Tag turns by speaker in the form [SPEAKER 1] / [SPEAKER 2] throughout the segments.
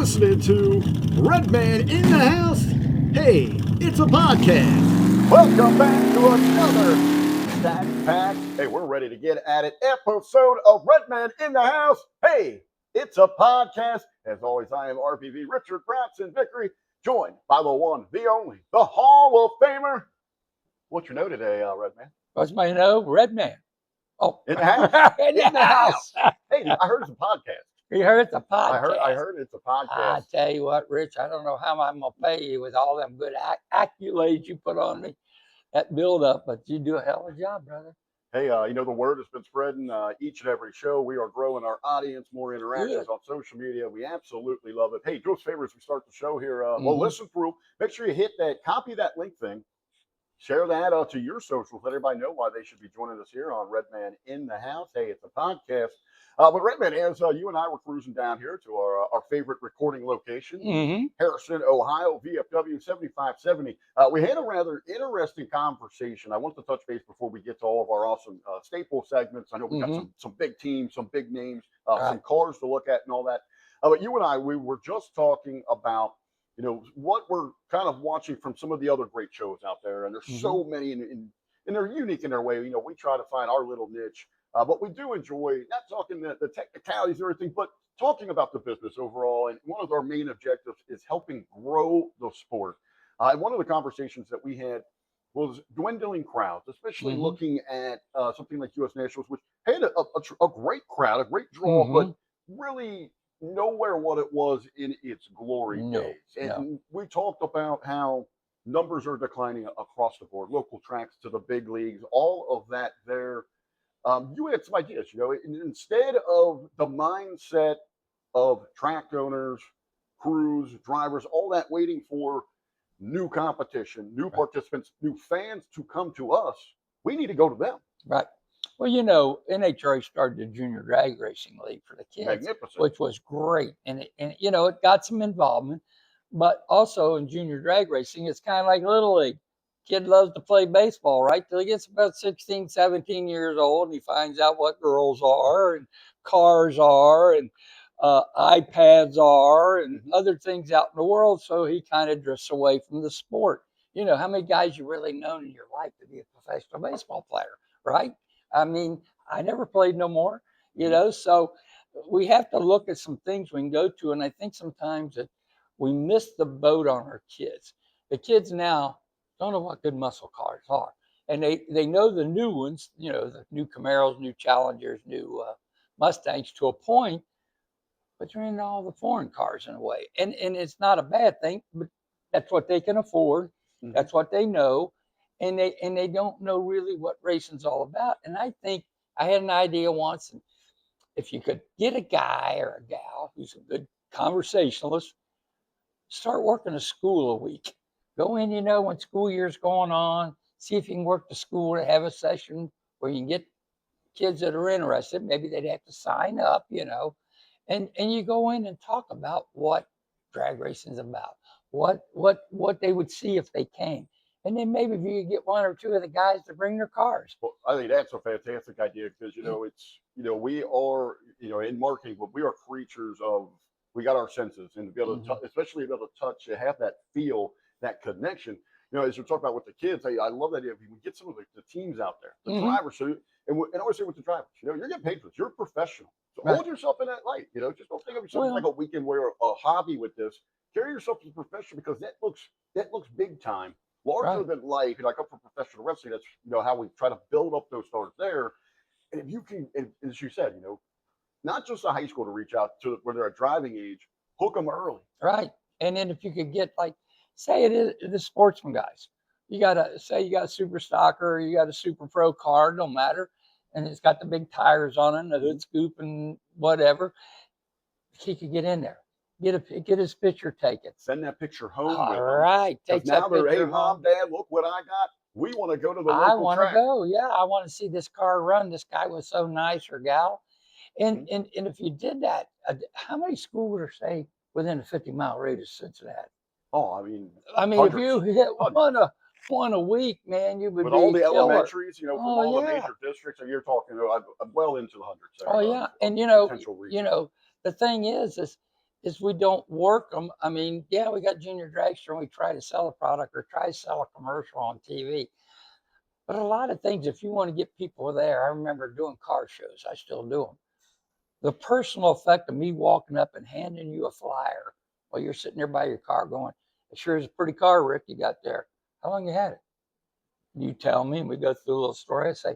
[SPEAKER 1] listening to Redman in the House. Hey, it's a podcast.
[SPEAKER 2] Welcome back to another Stack Pack. Hey, we're ready to get at it. Episode of Redman in the House. Hey, it's a podcast. As always, I am RBV Richard Bratson Vickery, joined by the one, the only, the Hall of Famer. What's your note today, Redman?
[SPEAKER 3] What's my note? Redman.
[SPEAKER 2] Oh, in the house.
[SPEAKER 3] in the house.
[SPEAKER 2] Hey, I heard it's a podcast.
[SPEAKER 3] You heard the podcast.
[SPEAKER 2] I heard it's a podcast.
[SPEAKER 3] I tell you what, Rich, I don't know how I'm going to pay you with all them good accolades you put on me, that build up, but you do a hell of a job, brother.
[SPEAKER 2] Hey, the word has been spreading each and every show. We are growing our audience, more interactions on social media. We absolutely love it. Hey, do us a favor as we start the show here. Well, listen through. Make sure you hit that, copy that link thing. Share that to your socials. Let everybody know why they should be joining us here on Redman in the House. Hey, it's a podcast. But Redman, as you and I were cruising down here to our favorite recording location, Harrison, Ohio, VFW 7570, we had a rather interesting conversation. I want to touch base before we get to all of our awesome staple segments. I know we got some big teams, some big names, some cars to look at and all that. But you and I, we were just talking about what we're kind of watching from some of the other great shows out there. And there's so many, and they're unique in their way. We try to find our little niche, but we do enjoy not talking the technicalities or everything, but talking about the business overall. And one of our main objectives is helping grow the sport. And one of the conversations that we had was dwindling crowds, especially looking at something like U.S. Nationals, which had a great crowd, a great draw, but really nowhere what it was in its glory days. And we talked about how numbers are declining across the board, local tracks to the big leagues, all of that there. You had some ideas, instead of the mindset of track owners, crews, drivers, all that waiting for new competition, new participants, new fans to come to us, we need to go to them.
[SPEAKER 3] Right. Well, NHRA started the Junior Drag Racing League for the kids, which was great. And it got some involvement. But also in Junior Drag Racing, it's kind of like Little League. Kid loves to play baseball, right? Till he gets about 16, 17 years old, and he finds out what girls are and cars are and iPads are and other things out in the world. So he kind of drifts away from the sport. How many guys you really known in your life to be a professional baseball player, right? I mean, I never played no more, so we have to look at some things we can go to. And I think sometimes that we miss the boat on our kids. The kids now don't know what good muscle cars are. And they know the new ones, the new Camaros, new Challengers, new Mustangs to a point, but you're into all the foreign cars in a way. And it's not a bad thing, but that's what they can afford. That's what they know. And they don't know really what racing's all about. And I think I had an idea once, and if you could get a guy or a gal who's a good conversationalist, start working a school a week. Go in, when school year's going on, see if you can work the school to have a session where you can get kids that are interested. Maybe they'd have to sign up, and you go in and talk about what drag racing's about, what they would see if they came. And then maybe if you could get one or two of the guys to bring their cars.
[SPEAKER 2] Well, I think that's a fantastic idea because, we are, in marketing, but we are creatures of, we got our senses, and to be able to, especially be able to touch, to have that feel, that connection. As you're talking about with the kids, I love that idea. If we get some of the teams out there, the drivers, and I always say with the drivers, you're getting paid for this. You're a professional. So hold yourself in that light. Just don't think of yourself like a weekend where a hobby with this. Carry yourself as a professional because that looks big time. Larger than life, I come from professional wrestling. That's how we try to build up those stars there. And if you can, and as you said, not just a high school to reach out to when they're at driving age, hook them early.
[SPEAKER 3] Right. And then if you could get say it is the sportsman guys, you got a super stocker, you got a super pro car, don't matter, and it's got the big tires on it, and the hood scoop and whatever. He could get in there. Get his picture taken.
[SPEAKER 2] Send that picture home.
[SPEAKER 3] All right.
[SPEAKER 2] Take now they're, hey, Mom, Dad, look what I got. We want to go to the local track.
[SPEAKER 3] I want to go. Yeah, I want to see this car run. This guy was so nice, or gal. And if you did that, how many schools are, say, within a 50-mile radius of Cincinnati?
[SPEAKER 2] Oh, I mean,
[SPEAKER 3] hundreds. If you hit one a week, man, you would
[SPEAKER 2] with
[SPEAKER 3] be
[SPEAKER 2] all the
[SPEAKER 3] killer.
[SPEAKER 2] Elementaries, from all the major districts, and you're talking well into the hundreds.
[SPEAKER 3] There, and the thing is is we don't work them. I mean, yeah, we got junior dragster and we try to sell a product or try to sell a commercial on TV. But a lot of things, if you want to get people there, I remember doing car shows. I still do them. The personal effect of me walking up and handing you a flyer while you're sitting there by your car going, it sure is a pretty car, Rick, you got there. How long you had it? You tell me, and we go through a little story. I say,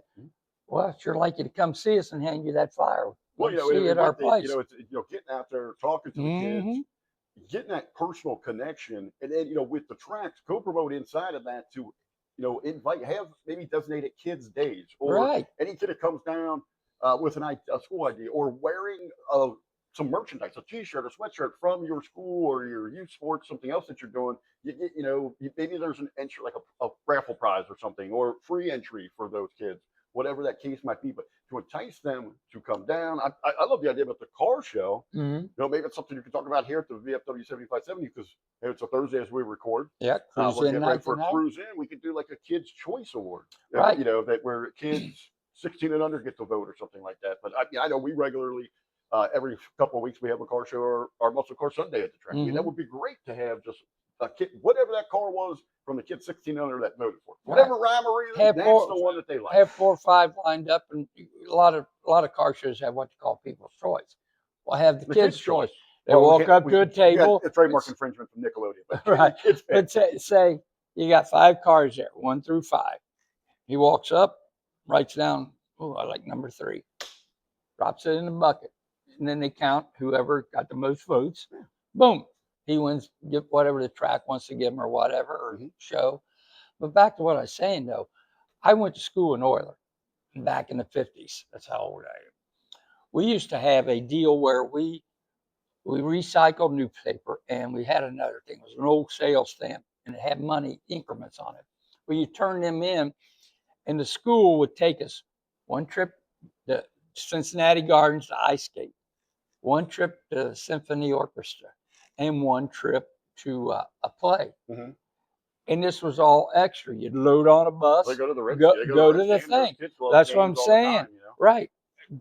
[SPEAKER 3] well, I'd sure like you to come see us and hand you that flyer.
[SPEAKER 2] Well,
[SPEAKER 3] See you at our place.
[SPEAKER 2] It's getting out there, talking to the kids, getting that personal connection, and then with the tracks, co-promote inside of that to invite, have maybe designated kids days, or any kid that comes down with a school idea, or wearing some merchandise, a T-shirt, a sweatshirt from your school or your youth sports, something else that you're doing. Maybe there's an entry, like a raffle prize or something, or free entry for those kids, whatever that case might be. But to entice them to come down, I love the idea about the car show. Maybe it's something you can talk about here at the VFW 7570, because it's a Thursday as we record.
[SPEAKER 3] Yeah,
[SPEAKER 2] we're getting ready for a cruise in. We could do like a Kids Choice Award,
[SPEAKER 3] right?
[SPEAKER 2] That where kids 16 and under get to vote or something like that. But I know we regularly, every couple of weeks, we have a car show, or our Muscle Car Sunday at the track. I mean, that would be great to have just a kid, whatever that car was, from the kids 16 under that voted for, whatever rhyme or reason, that's the one that they like.
[SPEAKER 3] Have 4 or 5 lined up, and a lot of car shows have what you call people's choice. Well, have the kids' choice. They walk up to a table.
[SPEAKER 2] It's trademark infringement from Nickelodeon, but
[SPEAKER 3] right? But say you got 5 cars there, 1 through 5. He walks up, writes down, oh, I like number 3, drops it in the bucket, and then they count whoever got the most votes. Boom. He wins, get whatever the track wants to give him or whatever, or show. But back to what I was saying, though, I went to school in Oyler back in the 50s. That's how old I am. We used to have a deal where we recycled newspaper, and we had another thing. It was an old sales stamp, and it had money increments on it. Well, you turn them in, and the school would take us 1 trip to Cincinnati Gardens to ice skate, 1 trip to the symphony orchestra, and 1 trip to a play. And this was all extra. You'd load on a bus,
[SPEAKER 2] go to the
[SPEAKER 3] go to the thing. That's what I'm saying. Right.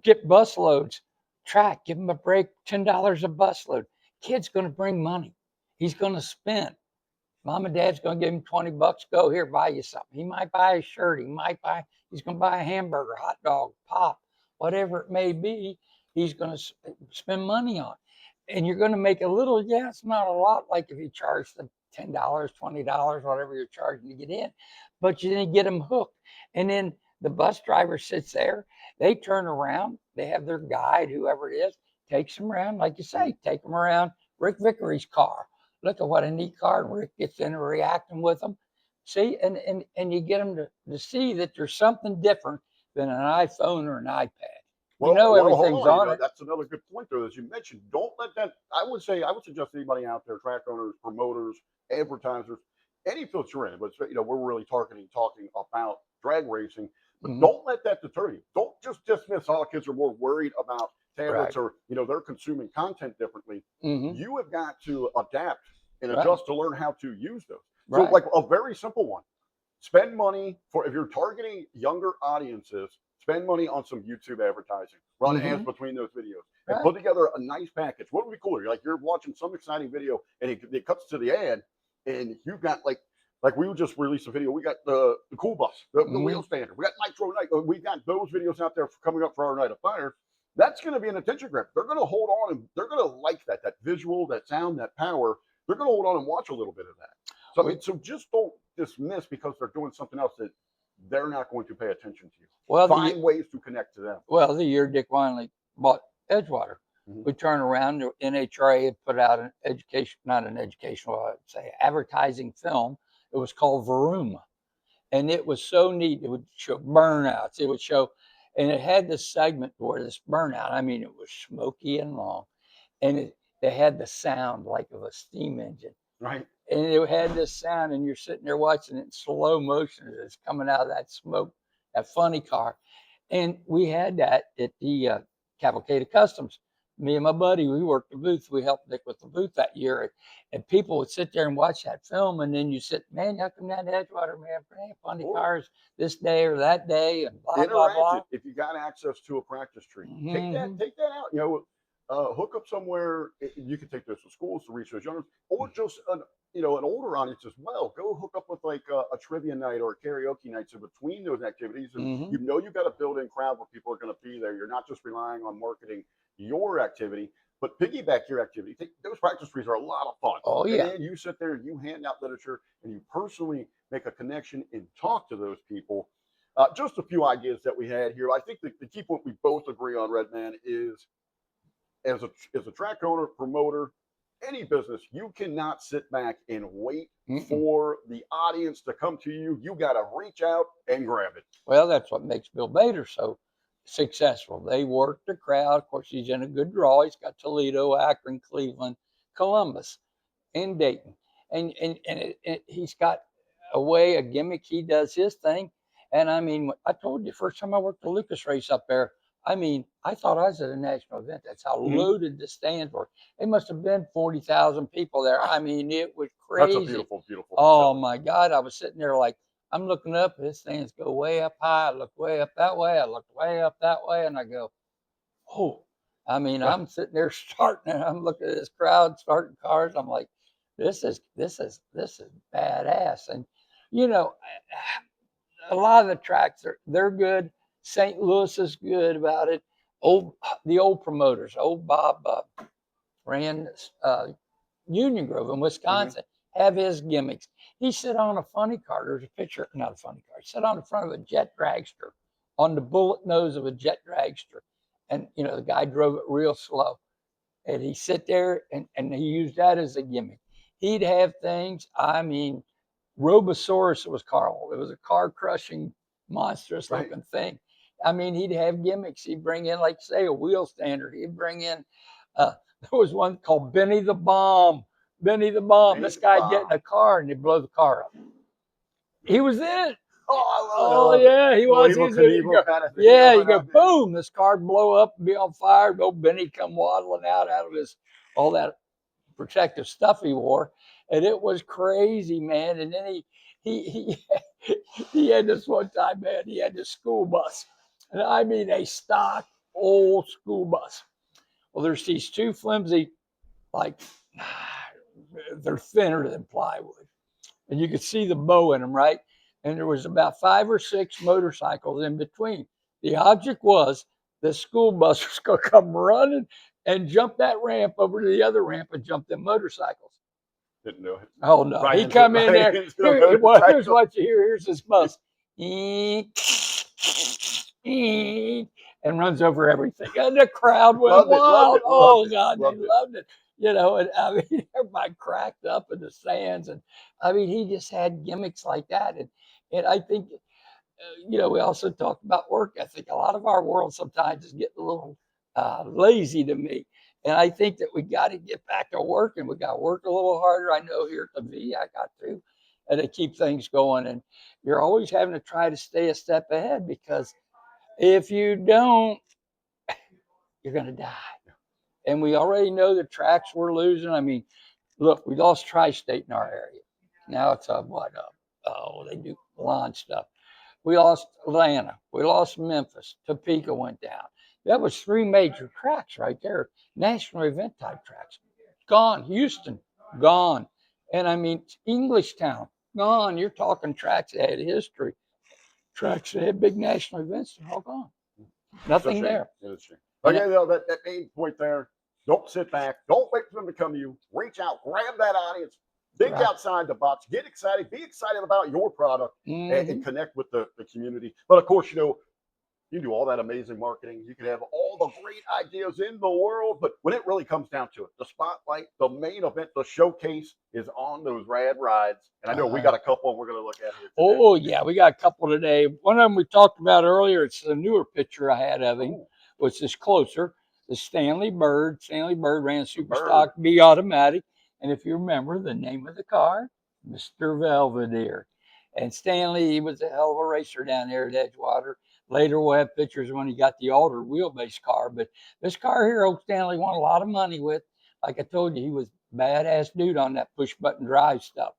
[SPEAKER 3] Get bus loads. Track, give them a break, $10 a bus load. Kid's going to bring money. He's going to spend. Mom and Dad's going to give him $20. Go here, buy you something. He might buy a shirt. He's going to buy a hamburger, hot dog, pop, whatever it may be. He's going to spend money on. And you're going to make a little, it's not a lot, like if you charge them $10, $20, whatever you're charging to get in, but you didn't get them hooked. And then the bus driver sits there, they turn around, they have their guide, whoever it is, takes them around, like you say, take them around Rick Vickery's car. Look at what a neat car, and Rick gets in and reacting with them. See, and you get them to see that there's something different than an iPhone or an iPad. Everything's on it.
[SPEAKER 2] That's another good point, though, as you mentioned. Don't let that. I would suggest anybody out there, track owners, promoters, advertisers, any field you're in, but we're really talking about drag racing. But don't let that deter you. Don't just dismiss all kids are more worried about tablets or they're consuming content differently. You have got to adapt and adjust to learn how to use those. So, like a very simple one: spend money if you're targeting younger audiences. Spend money on some YouTube advertising. Run ads between those videos and put together a nice package. What would be cooler? You're watching some exciting video and it cuts to the ad, and you've got like we would just release a video. We got the cool bus, the wheel standard. We got Nitro Night. We got those videos out there coming up for our Night of Fire. That's going to be an attention grab. They're going to hold on and they're going to like that visual, that sound, that power. They're going to hold on and watch a little bit of that. So just don't dismiss because they're doing something else that they're not going to pay attention to you. Well, find ways to connect to them.
[SPEAKER 3] Well, the year Dick Winley bought Edgewater, we turned around, the NHRA had put out an advertising film. It was called Varuma. And it was so neat. It would show burnouts. It would show, and it had this segment where this burnout, it was smoky and long. And they had the sound like of a steam engine.
[SPEAKER 2] Right.
[SPEAKER 3] And it had this sound, and you're sitting there watching it in slow motion as it's coming out of that smoke, that funny car. And we had that at the Cavalcade of Customs. Me and my buddy, we worked the booth. We helped Dick with the booth that year. And people would sit there and watch that film. And then you sit, man, how come that Edgewater, man, funny cars this day or that day, and blah, blah, blah.
[SPEAKER 2] If you got access to a practice tree, take that out. hook up somewhere. You can take this to schools to reach those youngers, or just an older audience as well. Go hook up with like a trivia night or a karaoke night. So between those activities, and
[SPEAKER 3] Mm-hmm.
[SPEAKER 2] you've got a built-in crowd where people are going to be there. You're not just relying on marketing your activity, but piggyback your activity. Those practice reads are a lot of fun.
[SPEAKER 3] Oh yeah.
[SPEAKER 2] And you sit there, you hand out literature, and you personally make a connection and talk to those people. Just a few ideas that we had here. I think the key point we both agree on, Redman, is as a track owner, promoter, any business, you cannot sit back and wait for the audience to come to you. You got to reach out and grab it.
[SPEAKER 3] Well, that's what makes Bill Bader so successful. They work the crowd. Of course, he's in a good draw. He's got Toledo, Akron, Cleveland, Columbus, and Dayton. And he's got a gimmick. He does his thing. And I mean, I told you, first time I worked the Lucas race up there, I mean, I thought I was at a national event. That's how loaded the stands were. It must have been 40,000 people there. I mean, it was crazy.
[SPEAKER 2] That's a beautiful, beautiful
[SPEAKER 3] Oh,
[SPEAKER 2] facility.
[SPEAKER 3] my God. I was sitting there like, I'm looking up. His stands go way up high. I look way up that way. I look way up that way. And I go, oh. I mean, I'm sitting there starting, and I'm looking at this crowd starting cars. I'm like, this is badass. And you know, a lot of the tracks they're good. St. Louis is good about it. The old promoters, old Bob ran Union Grove in Wisconsin, have his gimmicks. He sit on a funny car. There's a picture, not a funny car. He sit on the front of a jet dragster, on the bullet nose of a jet dragster, and you know the guy drove it real slow, and he sit there and he used that as a gimmick. He'd have things. I mean, Robosaurus was Carl. It was a car crushing, monstrous looking thing. I mean, he'd have gimmicks. He'd bring in, like, say, a wheel stander. He'd bring in, there was one called Benny the Bomb. Benny the Bomb. This guy'd get in a car and they'd blow the car up. He was in it.
[SPEAKER 2] Oh, I love
[SPEAKER 3] yeah, he was.
[SPEAKER 2] Evil Knievel kind of thing.
[SPEAKER 3] Yeah, you go, boom, this car blow up and be on fire. Go Benny come waddling out of his, all that protective stuff he wore. And it was crazy, man. And then he had this one time, man, he had this school bus. And I mean a stock old school bus. Well, there's these two flimsy, like, they're thinner than plywood. And you could see the bow in them, right? And there was about 5 or 6 motorcycles in between. The object was the school bus was going to come running and jump that ramp over to the other ramp and jump them motorcycles.
[SPEAKER 2] Didn't know it.
[SPEAKER 3] Oh, no. He come in there. Here's what you hear. Here's this bus. And runs over everything. And the crowd went wild. Oh, God, they loved it. You know, and I mean, everybody cracked up in the stands. And I mean, he just had gimmicks like that. And I think, you know, we also talked about work ethic. A lot of our world sometimes is getting a little lazy to me. And I think that we got to get back to work, and we got to work a little harder. I know here at the V, I got to, and to keep things going. And you're always having to try to stay a step ahead, because if you don't, you're going to die. And we already know the tracks we're losing. I mean, look, we lost Tri-State in our area. Now it's they do lawn stuff. We lost Atlanta. We lost Memphis. Topeka went down. That was 3 major tracks right there. National event type tracks. Gone. Houston, gone. And I mean, Englishtown, gone. You're talking tracks that had history. Tracks that had big national events, they're all gone. Nothing there.
[SPEAKER 2] Okay, though, that main point there, don't sit back. Don't wait for them to come to you. Reach out, grab that audience, think outside the box, get excited, be excited about your product, and connect with the community. But of course, you know, you do all that amazing marketing. You can have all the great ideas in the world, but when it really comes down to it, the spotlight, the main event, the showcase is on those rad rides. And I know we got a couple we're going to look at here today.
[SPEAKER 3] Oh, yeah, we got a couple today. One of them we talked about earlier. It's a newer picture I had of him, which is closer. The Stanley Bird. Stanley Bird ran Superstock B Automatic. And if you remember the name of the car, Mr. Belvedere. And Stanley, he was a hell of a racer down there at Edgewater. Later, we'll have pictures when he got the altered wheelbase car. But this car here, Oak Stanley won a lot of money with. Like I told you, he was a badass dude on that push-button drive stuff.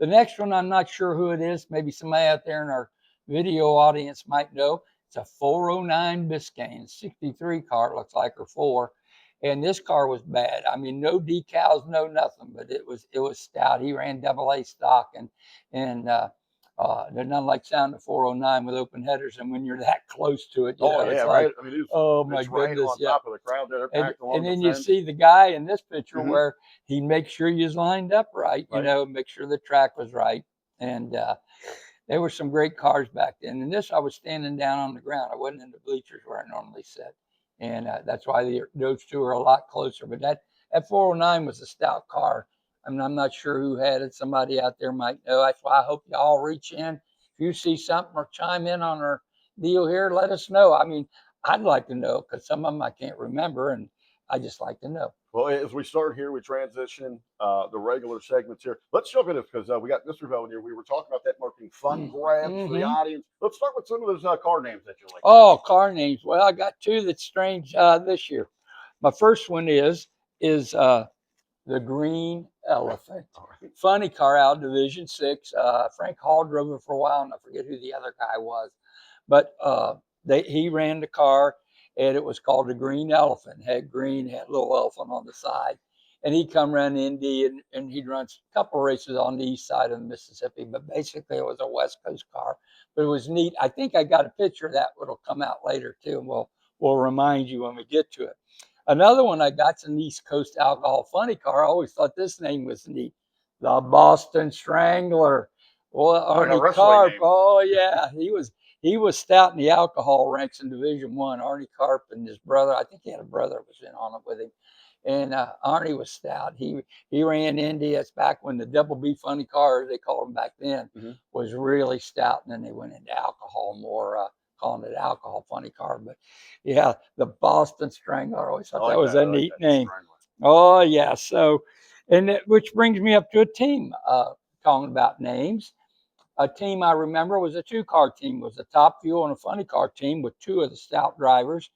[SPEAKER 3] The next one, I'm not sure who it is. Maybe somebody out there in our video audience might know. It's a 409 Biscayne, 63 car, it looks like, or 4. And this car was bad. I mean, no decals, no nothing, but it was stout. He ran AA stock, and there's nothing like sound of 409 with open headers. And when you're that close to it, it's
[SPEAKER 2] right.
[SPEAKER 3] like,
[SPEAKER 2] I mean,
[SPEAKER 3] oh my
[SPEAKER 2] it's right
[SPEAKER 3] goodness,
[SPEAKER 2] on top of the crowd there. They're packed along
[SPEAKER 3] and
[SPEAKER 2] the
[SPEAKER 3] then you
[SPEAKER 2] fence.
[SPEAKER 3] see the guy in this picture where he makes sure you's lined up right, make sure the track was right. And there were some great cars back then. And this, I was standing down on the ground. I wasn't in the bleachers where I normally sit. And that's why those two are a lot closer. But that 409 was a stout car. I mean, I'm not sure who had it. Somebody out there might know. That's why I hope you all reach in. If you see something or chime in on our deal here, let us know. I mean, I'd like to know because some of them I can't remember, and I just like to know.
[SPEAKER 2] Well, as we start here, we transition the regular segments here. Let's jump into this because we got Mr. Vell here. We were talking about that marketing fun grabs for the audience. Let's start with some of those car names that you like.
[SPEAKER 3] Oh, car names. Well, I got two that's strange this year. My first one is the Green Elephant. Right. Funny car out of Division 6. Frank Hall drove it for a while, and I forget who the other guy was. But he ran the car, and it was called the Green Elephant. Had a little elephant on the side. And he'd come around Indy, and he'd run a couple of races on the east side of the Mississippi. But basically, it was a West Coast car. But it was neat. I think I got a picture of that. It'll come out later, too, and we'll remind you when we get to it. Another one I got's an East Coast alcohol funny car. I always thought this name was neat. The Boston Strangler. Well, Arnie Karp. Oh yeah, he was stout in the alcohol ranks in Division 1. Arnie Karp and his brother. I think he had a brother was in on it with him. And Arnie was stout. He ran Indy. That's back when the Double B funny cars, they called them back then, was really stout. And then they went into alcohol more. Calling it alcohol funny car, but yeah, the Boston Strangler. I always thought that was a neat name. Oh yeah. So, which brings me up to a team. Talking about names, a team I remember was a 2-car team. It was a Top Fuel and a funny car team with 2 of the stout drivers.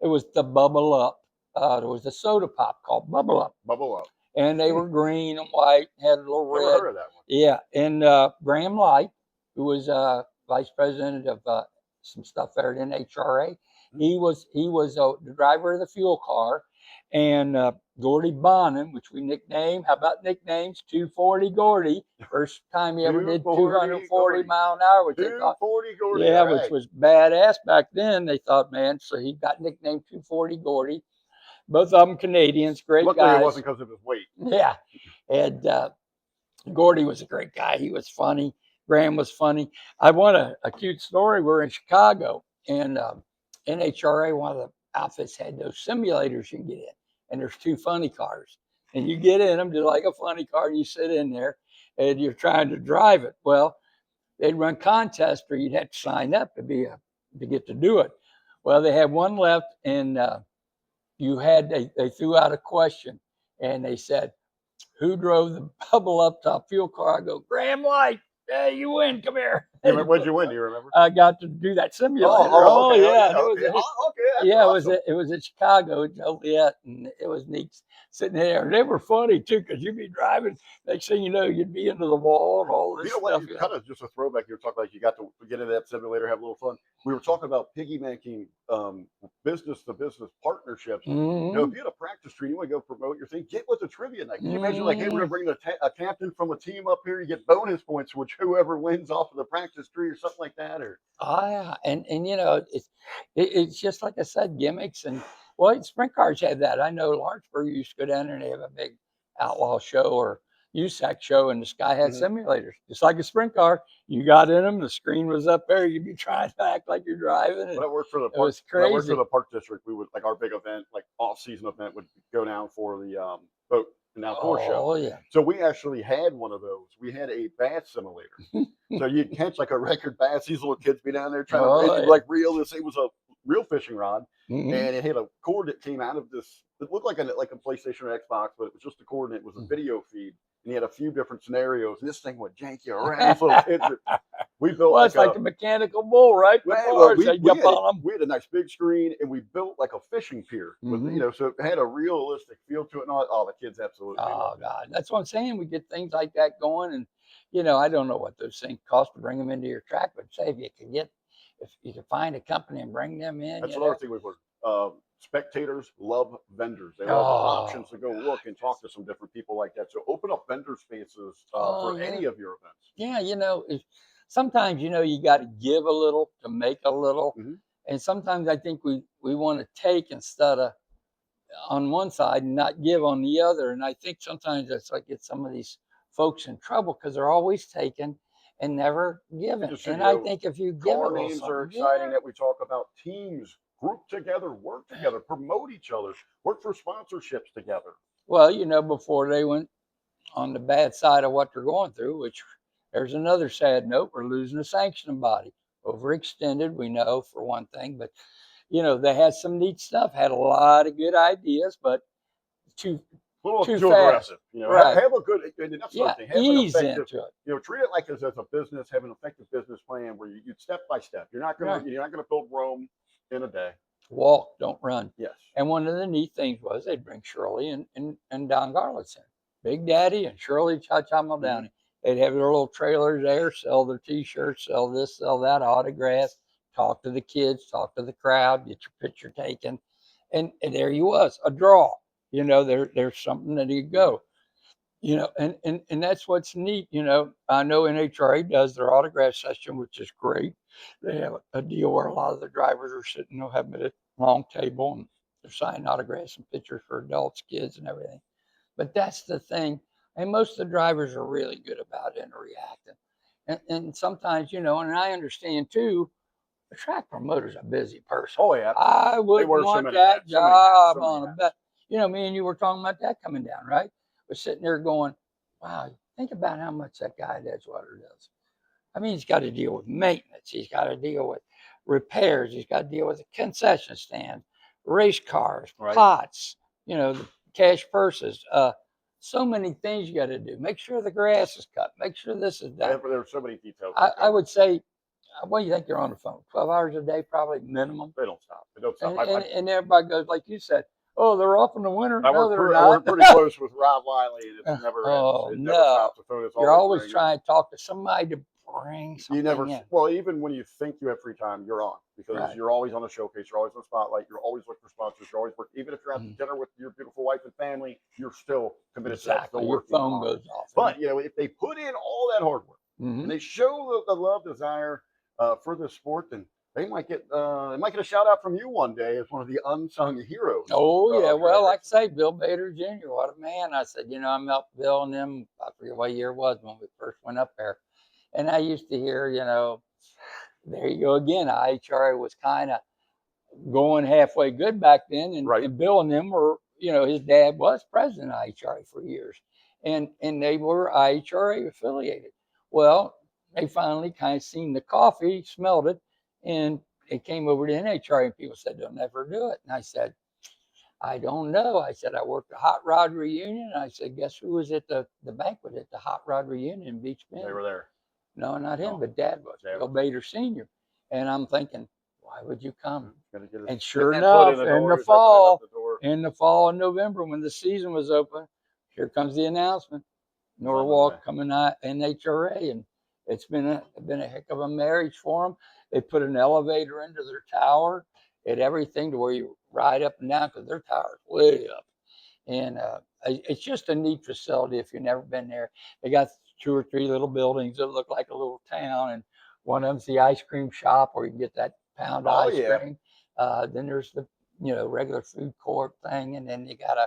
[SPEAKER 3] It was the Bubble Up. There was a soda pop called Bubble Up.
[SPEAKER 2] Bubble Up.
[SPEAKER 3] And they were green and white, had a little red.
[SPEAKER 2] Never heard of that one.
[SPEAKER 3] Yeah, and Graham Light, who was vice president of some stuff there at NHRA. He was the driver of the fuel car, and Gordy Bonham, which we nicknamed. How about nicknames? 240 Gordy. First time he ever did 240 mile an hour.
[SPEAKER 2] 240 Gordy.
[SPEAKER 3] Yeah, right. Which was badass back then. They thought, man. So he got nicknamed 240 Gordy. Both of them Canadians, great
[SPEAKER 2] Luckily,
[SPEAKER 3] guys.
[SPEAKER 2] It wasn't because of his weight.
[SPEAKER 3] Yeah, and Gordy was a great guy. He was funny. Graham was funny. I want a cute story. We're in Chicago, and NHRA, one of the outfits, had those simulators you can get in, and there's 2 funny cars, and you get in them just like a funny car, and you sit in there, and you're trying to drive it. Well, they'd run contests, or you'd have to sign up to get to do it. Well, they had one left, and they threw out a question, and they said, who drove the Bubble Up Top Fuel car? I go, Graham Light. Hey, you win. Come here.
[SPEAKER 2] What'd you win? Do you remember?
[SPEAKER 3] I got to do that simulator.
[SPEAKER 2] Oh, okay.
[SPEAKER 3] Yeah.
[SPEAKER 2] Awesome.
[SPEAKER 3] It was at Chicago, at Joliet, and it was neat sitting there. And they were funny too, because you'd be driving. Next thing you know, you'd be into the wall and all this stuff.
[SPEAKER 2] Kind of just a throwback. You were talking like you got to get into that simulator, have a little fun. We were talking about piggybacking business-to-business partnerships. You know, if you had a practice tree, you want to go promote your thing, get with the trivia night. Can you imagine, like, hey, we're going to bring a captain from a team up here, you get bonus points, which whoever wins off of the practice tree or something like that? Or
[SPEAKER 3] yeah, and you know, it's just like I said, gimmicks, and well, sprint cars have that. I know Lawrenceburg used to go down there and they have a big outlaw show or USAC show, and this guy had simulators, just like a sprint car. You got in them, the screen was up there. You'd be trying to act like you're driving.
[SPEAKER 2] When I worked for the
[SPEAKER 3] park, it was crazy.
[SPEAKER 2] When I worked for the park district, we would, like, our big event, like off-season event, would go down for the boat and outdoor show.
[SPEAKER 3] Oh yeah.
[SPEAKER 2] So we actually had one of those. We had a bass simulator. So you'd catch like a record bass. These little kids be down there trying to like reel this. It was a real fishing rod, and it had a cord that came out of this. It looked like a PlayStation or Xbox, but it was just a cord, and it was a video feed. And he had a few different scenarios. And this thing would jank you around. These little kids. We built
[SPEAKER 3] it's like a mechanical bull, right?
[SPEAKER 2] We had a nice big screen, and we built like a fishing pier with, so it had a realistic feel to it. And all the kids absolutely.
[SPEAKER 3] Oh God, that's what I'm saying. We get things like that going, and I don't know what those things cost to bring them into your track, but say if you can find a company and bring them in.
[SPEAKER 2] That's another thing we've learned. spectators love vendors. They love options to go look and talk to some different people like that. So open up vendor spaces for any of your events.
[SPEAKER 3] Yeah, sometimes you got to give a little to make a little, and sometimes I think we want to take instead of on one side and not give on the other. And I think sometimes that's like get some of these folks in trouble because they're always taking and never giving. And I think if you give
[SPEAKER 2] car names are exciting that we talk about. Teams group together, work together, promote each other, work for sponsorships together.
[SPEAKER 3] Well, before they went on the bad side of what they're going through, which there's another sad note, we're losing a sanctioning body. Overextended, we know, for one thing, but they had some neat stuff, had a lot of good ideas, but too
[SPEAKER 2] aggressive.
[SPEAKER 3] Right.
[SPEAKER 2] Have a good, and that's
[SPEAKER 3] yeah,
[SPEAKER 2] thing. Have
[SPEAKER 3] ease
[SPEAKER 2] an effective,
[SPEAKER 3] into it.
[SPEAKER 2] Treat it like as a business. Have an effective business plan where you step by step. You're not going to build Rome in a day.
[SPEAKER 3] Walk, don't run.
[SPEAKER 2] Yes.
[SPEAKER 3] And one of the neat things was they'd bring Shirley and Don Garlitz in. Big Daddy and Shirley Cha-Cha Maldani. They'd have their little trailers there, sell their T-shirts, sell this, sell that, autographs, talk to the kids, talk to the crowd, get your picture taken. And there you was, a draw. There's something that you go. And that's what's neat. I know NHRA does their autograph session, which is great. They have a deal where a lot of the drivers are sitting, having a long table, and they're signing autographs and pictures for adults, kids, and everything. But that's the thing. And most of the drivers are really good about it and reacting. And sometimes, and I understand too, the track promoter's a busy person.
[SPEAKER 2] Oh, yeah.
[SPEAKER 3] I wouldn't want that job on a bet. Me and you were talking about that coming down, right? We're sitting there going, wow, think about how much that guy at Edgewater does. I mean, he's got to deal with maintenance. He's got to deal with repairs. He's got to deal with the concession stand, race cars, pots, the cash purses. So many things you got to do. Make sure the grass is cut. Make sure this is done.
[SPEAKER 2] There are so many details.
[SPEAKER 3] I would say, what do you think you're on the phone? 12 hours a day, probably minimum.
[SPEAKER 2] They don't stop. They don't stop.
[SPEAKER 3] And everybody goes, like you said, oh, they're off in the winter.
[SPEAKER 2] I work pretty close with Rob Wiley, and it's never ends. It never stops. The phone is
[SPEAKER 3] You're always trying to talk to somebody to bring something in.
[SPEAKER 2] Well, even when you think you have free time, you're on, because you're always on the showcase. You're always on the spotlight. You're always looking for sponsors. You're always working. Even if you're out to dinner with your beautiful wife and family, you're still committed to that. Still
[SPEAKER 3] your phone goes off.
[SPEAKER 2] But, if they put in all that hard work and they show the love, desire for the sport, then they might get a shout out from you one day as one of the unsung heroes.
[SPEAKER 3] Oh yeah, well, like I say, Bill Bader Jr., what a man. I said, I met Bill and them, I forget what year it was when we first went up there. And I used to hear, there you go again. IHRA was kind of going halfway good back then. And Bill and them were, his dad was president of IHRA for years. And they were IHRA affiliated. Well, they finally kind of seen the coffee, smelled it, and it came over to NHRA, and people said, they'll never do it. And I said, I don't know. I said, I worked a hot rod reunion. I said, guess who was at the banquet at the hot rod reunion in Beach Bend?
[SPEAKER 2] They were there.
[SPEAKER 3] No, not him, but Dad was. Bill Bader Sr. And I'm thinking, why would you come? And sure enough, in the fall of November, when the season was open, here comes the announcement. Norwalk coming out NHRA, and it's been a heck of a marriage for them. They put an elevator into their tower, at everything to where you ride up and down, because their tower's way up. And it's just a neat facility if you've never been there. They got 2 or 3 little buildings that look like a little town, and one of them's the ice cream shop where you can get that pound ice cream. Then there's the regular food court thing, and then you got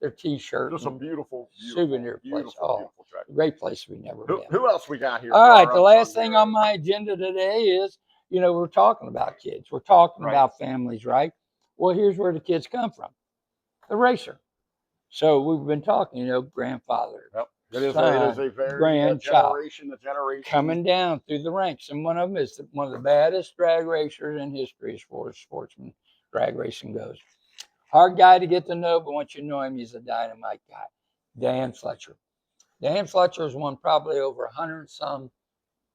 [SPEAKER 3] their T-shirt.
[SPEAKER 2] Just a beautiful
[SPEAKER 3] souvenir place. Beautiful great place we've never been.
[SPEAKER 2] Who else we got here?
[SPEAKER 3] All right, the last thing on my agenda today is, we're talking about kids. We're talking about families, right? Well, here's where the kids come from. The racer. So we've been talking, grandfather.
[SPEAKER 2] Yep. It is a very generation
[SPEAKER 3] coming down through the ranks. And one of them is one of the baddest drag racers in history as far as sportsman drag racing goes. Hard guy to get to know, but once you know him, he's a dynamite guy. Dan Fletcher. Dan Fletcher has won probably over 100 some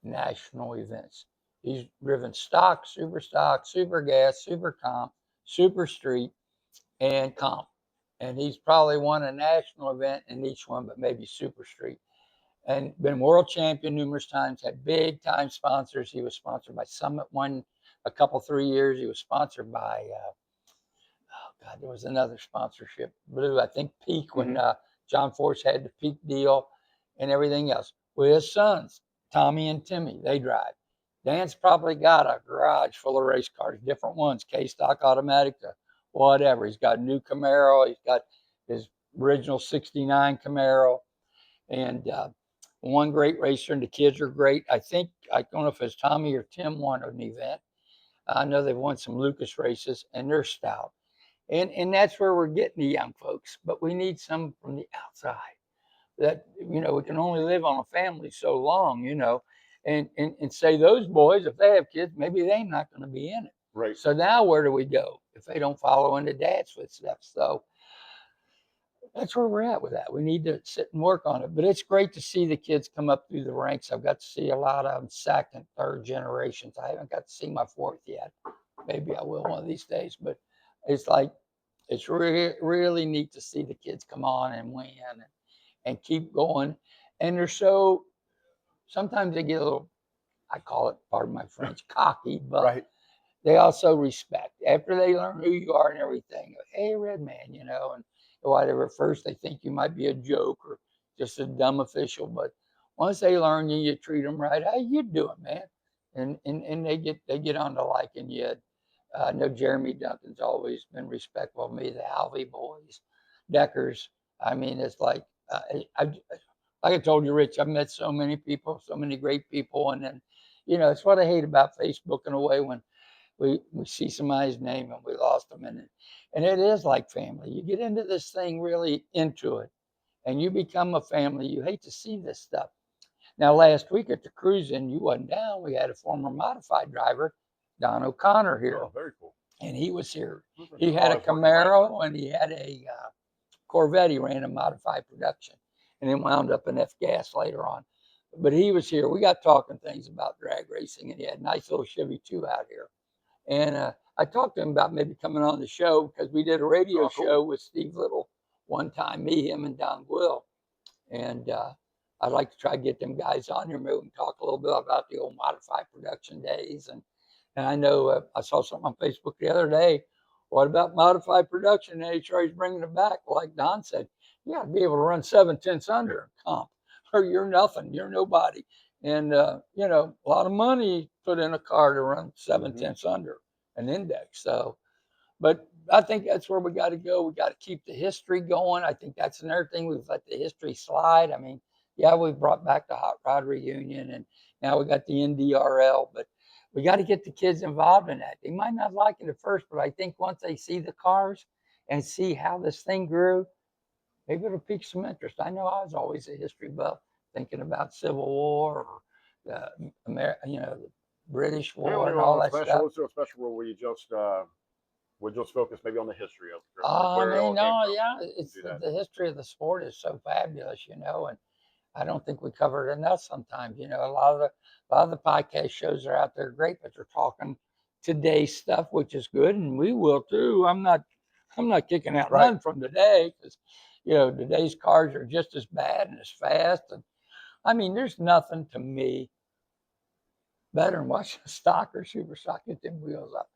[SPEAKER 3] national events. He's driven stock, super gas, super comp, super street, and comp. And he's probably won a national event in each one, but maybe super street. And been world champion numerous times, had big time sponsors. He was sponsored by Summit a couple, 3 years. He was sponsored by, God, there was another sponsorship, Blue, I think Peak, when John Force had the Peak deal and everything else. With his sons, Tommy and Timmy, they drive. Dan's probably got a garage full of race cars, different ones, K-Stock Automatic, whatever. He's got a new Camaro. He's got his original 69 Camaro. And one great racer, and the kids are great. I don't know if it's Tommy or Tim won an event. I know they've won some Lucas races, and they're stout. And that's where we're getting the young folks. But we need some from the outside. That, we can only live on a family so long, and say those boys, if they have kids, maybe they're not going to be in it.
[SPEAKER 2] Right.
[SPEAKER 3] So now where do we go if they don't follow into dad's footsteps? So that's where we're at with that. We need to sit and work on it. But it's great to see the kids come up through the ranks. I've got to see a lot of them second, third generations. I haven't got to see my fourth yet. Maybe I will one of these days. But it's really, really neat to see the kids come on and win and keep going. And sometimes they get a little, I call it, pardon my French, cocky, but they also respect. After they learn who you are and everything, hey, Redman, and whatever, first they think you might be a joke or just a dumb official, but once they learn you, you treat them right. How you doing, man? And they get on to liking you. I know Jeremy Duncan's always been respectful of me, the Alvey boys, Deckers. I mean, it's like, like I told you, Rich, I've met so many people, so many great people. And then, it's what I hate about Facebook in a way, when we see somebody's name and we lost them in it. And it is like family. You get into this thing really into it and you become a family. You hate to see this stuff. Now, last week at the cruise-in, you wasn't down. We had a former modified driver, Don O'Connor, here.
[SPEAKER 2] Oh, very cool.
[SPEAKER 3] And he was here. He had a Camaro and he had a Corvette. He ran a modified production and then wound up in F-Gas later on. But he was here. We got talking things about drag racing, and he had a nice little Chevy 2 out here. And I talked to him about maybe coming on the show because we did a radio show with Steve Little one time, me, him, and Don Will. And I'd like to try to get them guys on here. Maybe we can talk a little bit about the old modified production days. And I know I saw something on Facebook the other day. What about modified production? NHRA's bringing it back. Like Don said, you got to be able to run 7/10 under in comp, or you're nothing. You're nobody. And, a lot of money put in a car to run 7/10 under an index. So, but I think that's where we got to go. We got to keep the history going. I think that's another thing. We've let the history slide. I mean, yeah, we've brought back the Hot Rod Reunion, and now we got the NDRL, but we got to get the kids involved in that. They might not like it at first, but I think once they see the cars and see how this thing grew, maybe it'll pique some interest. I know I was always a history buff, thinking about Civil War or the British War and all that stuff.
[SPEAKER 2] Let's do a special where we just focus maybe on the history of it.
[SPEAKER 3] It's the history of the sport is so fabulous, and I don't think we cover it enough sometimes. A lot of the podcast shows are out there great, but they're talking today's stuff, which is good, and we will too. I'm not kicking out none from today, because today's cars are just as bad and as fast. And I mean, there's nothing to me better than watching a stock or super stock get them wheels up.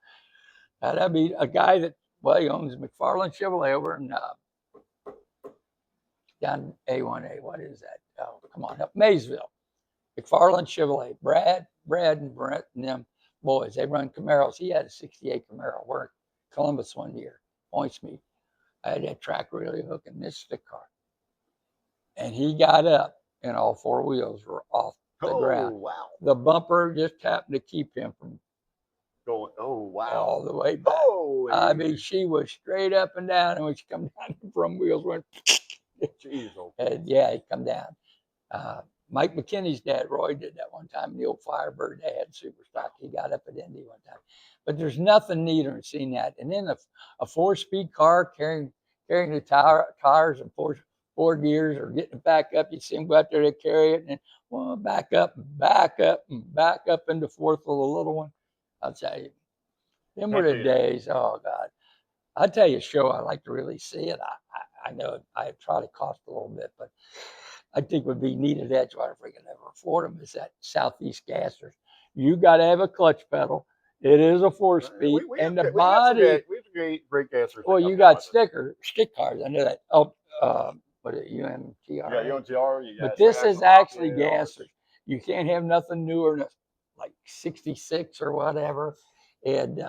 [SPEAKER 3] That'd be a guy that, he owns McFarland Chevrolet over in down A1A. What is that? Oh, come on up, Maysville. McFarland Chevrolet. Brad, and Brent, and them boys. They run Camaros. He had a '68 Camaro. We're in Columbus one year. Points me. I had that track really hooking this stick car, and he got up, and all four wheels were off the ground.
[SPEAKER 2] Wow!
[SPEAKER 3] The bumper just happened to keep him from
[SPEAKER 2] going. Oh wow!
[SPEAKER 3] All the way back. I mean, she was straight up and down, and when she come down, the front wheels went.
[SPEAKER 2] Jeez,
[SPEAKER 3] and yeah, he come down. Mike McKinney's dad, Roy, did that one time. The old Firebird, they had super stock. He got up at Indy one time. But there's nothing neater than seeing that. And then a 4-speed car carrying the tires and four gears, or getting it back up. You see them go out there, they carry it, and back up, and back up into fourth with a little one. I'll tell you, them were the days. Oh God, I'll tell you a show I like to really see it. I know I try to cost a little bit, but I think would be neat at Edgewater if we can ever afford them. Is that Southeast Gassers? You got to have a clutch pedal. It is a 4-speed, and the body.
[SPEAKER 2] We have great gassers.
[SPEAKER 3] Well, you got stick cars. I know that. Oh, what is it? UMTR.
[SPEAKER 2] Yeah, UNTR.
[SPEAKER 3] But this is actually gassers. You can't have nothing newer than like 66 or whatever, and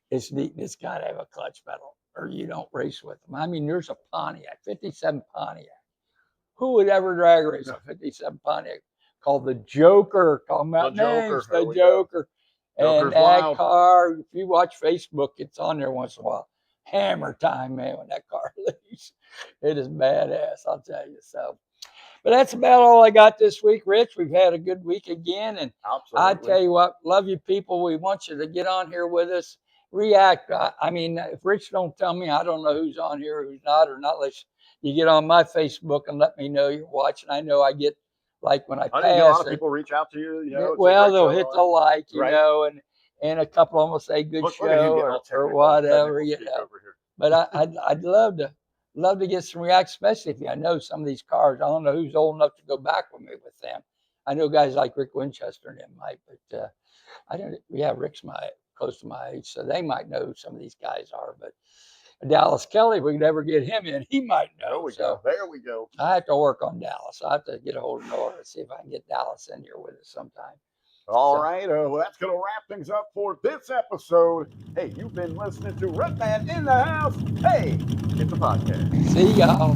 [SPEAKER 3] it's neat. It's got to have a clutch pedal, or you don't race with them. I mean, there's a Pontiac, 57 Pontiac. Who would ever drag race a 57 Pontiac? Called the Joker. Call them out names. The Joker. And that car, if you watch Facebook, it's on there once in a while. Hammer time, man, when that car leaves. It is badass, I'll tell you. So, but that's about all I got this week, Rich. We've had a good week again. And I tell you what, love you people. We want you to get on here with us. React. I mean, if Rich don't tell me, I don't know who's on here, who's not, or not unless you get on my Facebook and let me know you're watching. I know I get, like when I pass,
[SPEAKER 2] a lot of people reach out to you. You know,
[SPEAKER 3] well, they'll hit the like, you know, and a couple of them will say good show or whatever, you know. But I'd love to get some reacts, especially if I know some of these cars. I don't know who's old enough to go back with me with them. I know guys like Rick Winchester and them might, but I don't. Yeah, Rick's close to my age, so they might know who some of these guys are. But Dallas Kelly, if we could ever get him in, he might know.
[SPEAKER 2] There we go.
[SPEAKER 3] I have to work on Dallas. I have to get a hold of Nora and see if I can get Dallas in here with us sometime.
[SPEAKER 2] All right. Well, that's going to wrap things up for this episode. Hey, you've been listening to Redman in the House. Hey, it's a podcast.
[SPEAKER 3] See y'all.